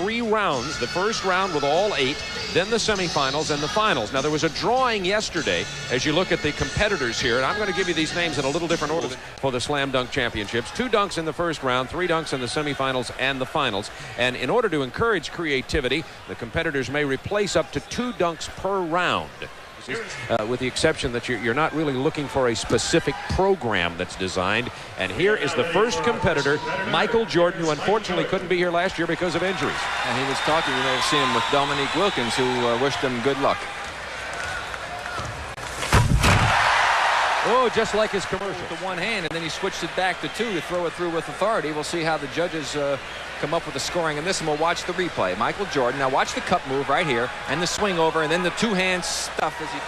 3 rounds. The first round with all 8, then the semifinals and the finals. Now, there was a drawing yesterday as you look at the competitors here, and I'm going to give you these names in a little different order for the Slam Dunk Championships. 2 dunks in the first round, 3 dunks in the semifinals and the finals. And in order to encourage creativity, the competitors may replace up to 2 dunks per round. With the exception that you're not really looking for a specific program that's designed. And here is the first competitor, Michael Jordan, who unfortunately couldn't be here last year because of injuries. And he was talking, you may have seen him with Dominique Wilkins, who wished him good luck. Oh, just like his commercial. With the one hand, and then he switched it back to 2 to throw it through with authority. We'll see how the judges come up with the scoring in this, and we'll watch the replay. Michael Jordan, now watch the cup move right here, and the swing over, and then the 2-hand stuff as he...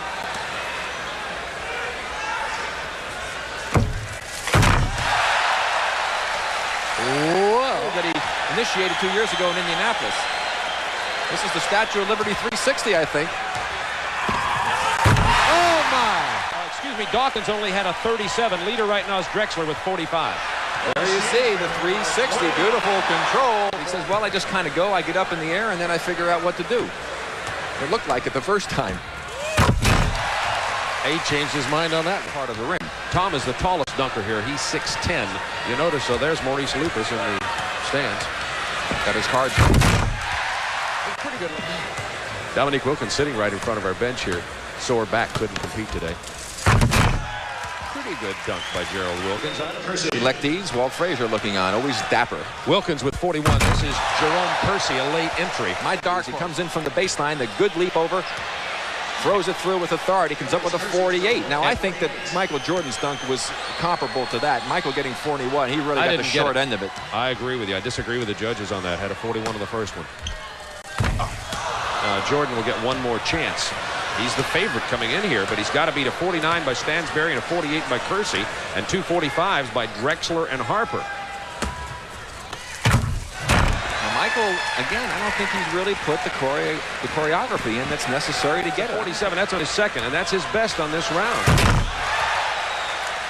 Whoa! That he initiated 2 years ago in Indianapolis. This is the Statue of Liberty 360, I think. Oh, my! Excuse me, Dawkins only had a 37. Leader right now is Drexler with 45. There you see the 360, beautiful control. He says, well, I just kind of go, I get up in the air, and then I figure out what to do. It looked like it the first time. He changed his mind on that part of the ring. Tom is the tallest dunker here. He's 6'10". You notice, so there's Maurice Lucas in the stands. Got his card. Pretty good. Dominique Wilkins sitting right in front of our bench here. Sore back, couldn't compete today. Pretty good dunk by Gerald Wilkins. Electees, Walt Frazier looking on, always dapper. Wilkins with 41. This is Jerome Kersey, a late entry. My dark, he comes in from the baseline, the good leap over, throws it through with authority, comes up with a 48. Now, I think that Michael Jordan's dunk was comparable to that. Michael getting 41, he really got the short end of it. I agree with you. I disagree with the judges on that. Had a 41 in the first one. Jordan will get one more chance. He's the favorite coming in here, but he's got to beat a 49 by Stansberry and a 48 by Kersey and 2 45s by Drexler and Harper. Now, Michael, again, I don't think he's really put the choreography in that's necessary to get it. 47, that's on his second, and that's his best on this round.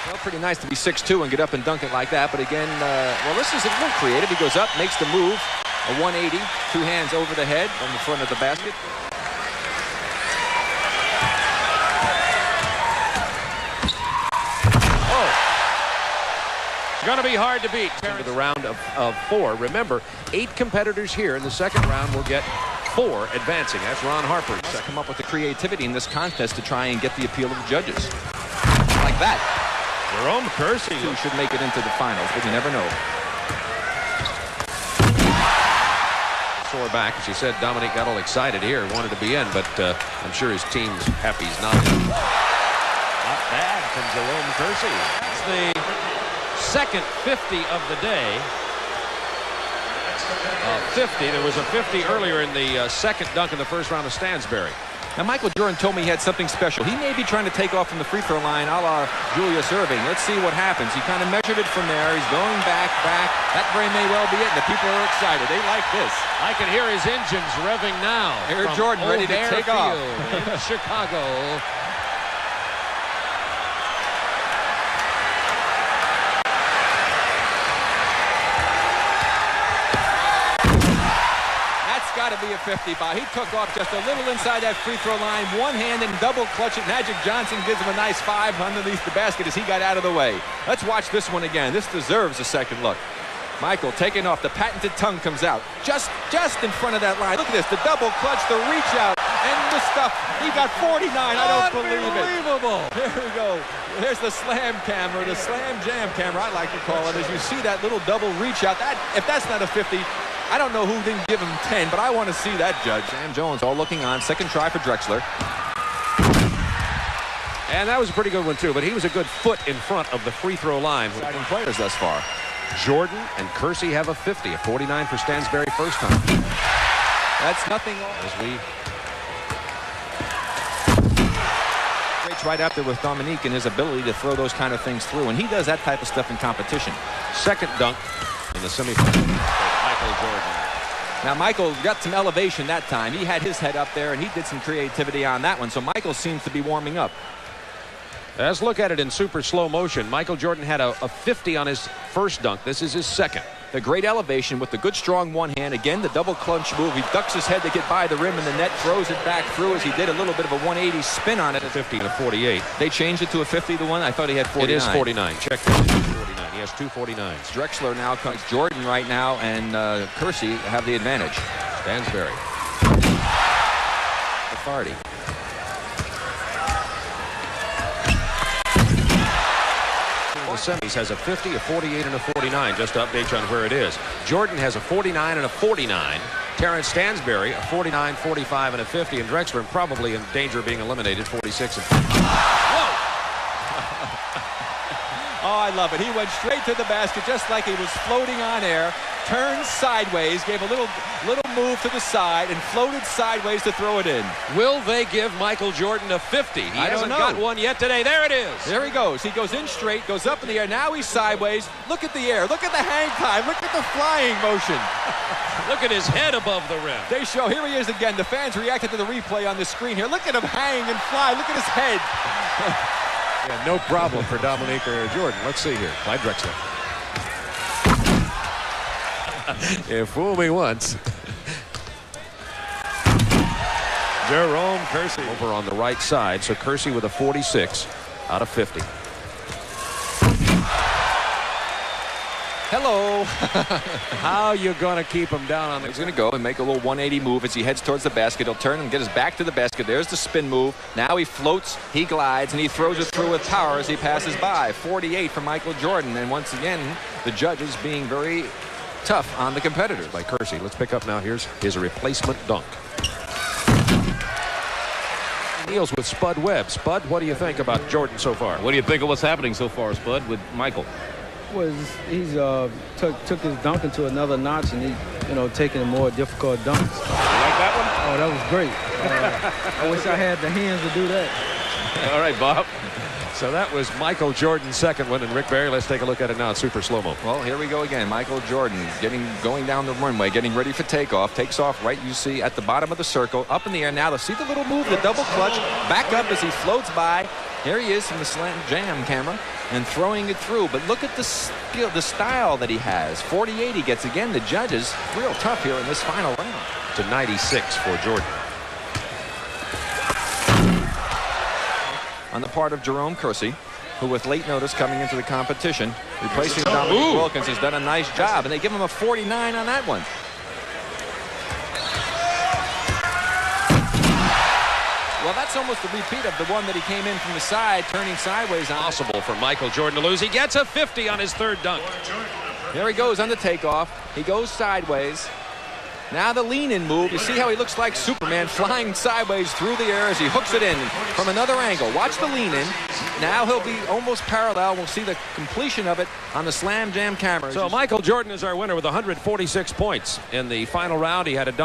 Well, pretty nice to be 6'2" and get up and dunk it like that, but again, well, this is a little creative. He goes up, makes the move, a 180, 2 hands over the head on the front of the basket. It's going to be hard to beat. Into the round of 4. Remember, 8 competitors here in the second round will get 4 advancing. That's Ron Harper. To come up with the creativity in this contest to try and get the appeal of the judges. Like that. Jerome Kersey should make it into the finals, but you never know. Sore back. As you said, Dominique got all excited here, wanted to be in, but I'm sure his team's happy he's not in. Not bad from Jerome Kersey. That's the second 50 of the day. 50. There was a 50 earlier in the second dunk in the first round of Stansberry. Now, Michael Jordan told me he had something special. He may be trying to take off from the free throw line a la Julius Erving. Let's see what happens. He kind of measured it from there. He's going back. That very may well be it. The people are excited. They like this. I can hear his engines revving now. Here Jordan ready to take off. In Chicago. Got to be a 50 by. He took off just a little inside that free throw line, one hand and double clutch it. Magic Johnson gives him a nice 5 underneath the basket as he got out of the way. Let's watch this one again. This deserves a second look. Michael taking off. The patented tongue comes out just in front of that line. Look at this, the double clutch, the reach out, and the stuff. He got 49. I don't believe it. Unbelievable. There we go. There's the slam camera, the slam jam camera, I like to call it. As you see that little double reach out, if that's not a 50, I don't know who didn't give him 10, but I want to see that, Judge. Sam Jones all looking on. Second try for Drexler. And that was a pretty good one, too, but he was a good foot in front of the free throw line. Exciting players thus far. Jordan and Kersey have a 50, a 49 for Stansberry first time. That's nothing. As we... Great right out there with Dominique and his ability to throw those kind of things through, and he does that type of stuff in competition. Second dunk in the semifinal. Michael Jordan. Now, Michael got some elevation that time. He had his head up there, and he did some creativity on that one. So Michael seems to be warming up. Let's look at it in super slow motion. Michael Jordan had a 50 on his first dunk. This is his second. The great elevation with the good strong one hand. Again, the double clutch move. He ducks his head to get by the rim, and the net throws it back through as he did a little bit of a 180 spin on it. 50 to 48. They changed it to a 50 to 1. I thought he had 49. It is 49. Check that. 49. He has two 49s. Drexler now comes. Jordan right now and Kersey have the advantage. Stansberry. Authority. The semis has a 50, a 48, and a 49. Just to update you on where it is. Jordan has a 49 and a 49. Terrence Stansberry a 49, 45, and a 50. And Drexler probably in danger of being eliminated. 46 and 50. Whoa! Oh, I love it. He went straight to the basket just like he was floating on air. Turned sideways, gave a little move to the side, and floated sideways to throw it in. Will they give Michael Jordan a 50? He hasn't got one yet today. There it is. There he goes. He goes in straight, goes up in the air. Now he's sideways. Look at the air. Look at the hang time. Look at the flying motion. Look at his head above the rim. They show, here he is again. The fans reacted to the replay on the screen here. Look at him hang and fly. Look at his head. Yeah, no problem for Dominique or Jordan. Let's see here. Clyde Drexler. Yeah, fool me once. Jerome Kersey over on the right side. So Kersey with a 46 out of 50. Hello. How you gonna keep him down on the... He's going to go and make a little 180 move as he heads towards the basket. He'll turn and get his back to the basket. There's the spin move. Now he floats, he glides, and he throws it through with power as he passes by. 48 for Michael Jordan. And once again, the judges being very tough on the competitors. By Kersey. Let's pick up now. Here's his replacement dunk. Deals with Spud Webb. Spud, what do you think about Jordan so far? What do you think of what's happening so far, Spud, with Michael? He's took his dunking to another notch, and he's taking a more difficult dunks. You like that one? Oh, that was great. I wish I had the hands to do that. All right, Bob. So that was Michael Jordan's second one, and Rick Barry, let's take a look at it now. Super slow-mo. Well, here we go again. Michael Jordan going down the runway, getting ready for takeoff. Takes off right, you see, at the bottom of the circle, up in the air. Now, see the little move, the double clutch, back up as he floats by. Here he is from the slant jam camera and throwing it through. But look at the skill, the style that he has. 48 he gets again. The judges real tough here in this final round. To 96 for Jordan. On the part of Jerome Kersey, who with late notice coming into the competition, replacing Dominique Wilkins, has done a nice job. And they give him a 49 on that one. Well, that's almost a repeat of the one that he came in from the side, turning sideways on. Possible for Michael Jordan to lose. He gets a 50 on his third dunk. There he goes on the takeoff. He goes sideways. Now the lean-in move. You see how he looks like Superman flying sideways through the air as he hooks it in from another angle. Watch the lean-in. Now he'll be almost parallel. We'll see the completion of it on the Slam Jam cameras. So Michael Jordan is our winner with 146 points. In the final round, he had a dunk.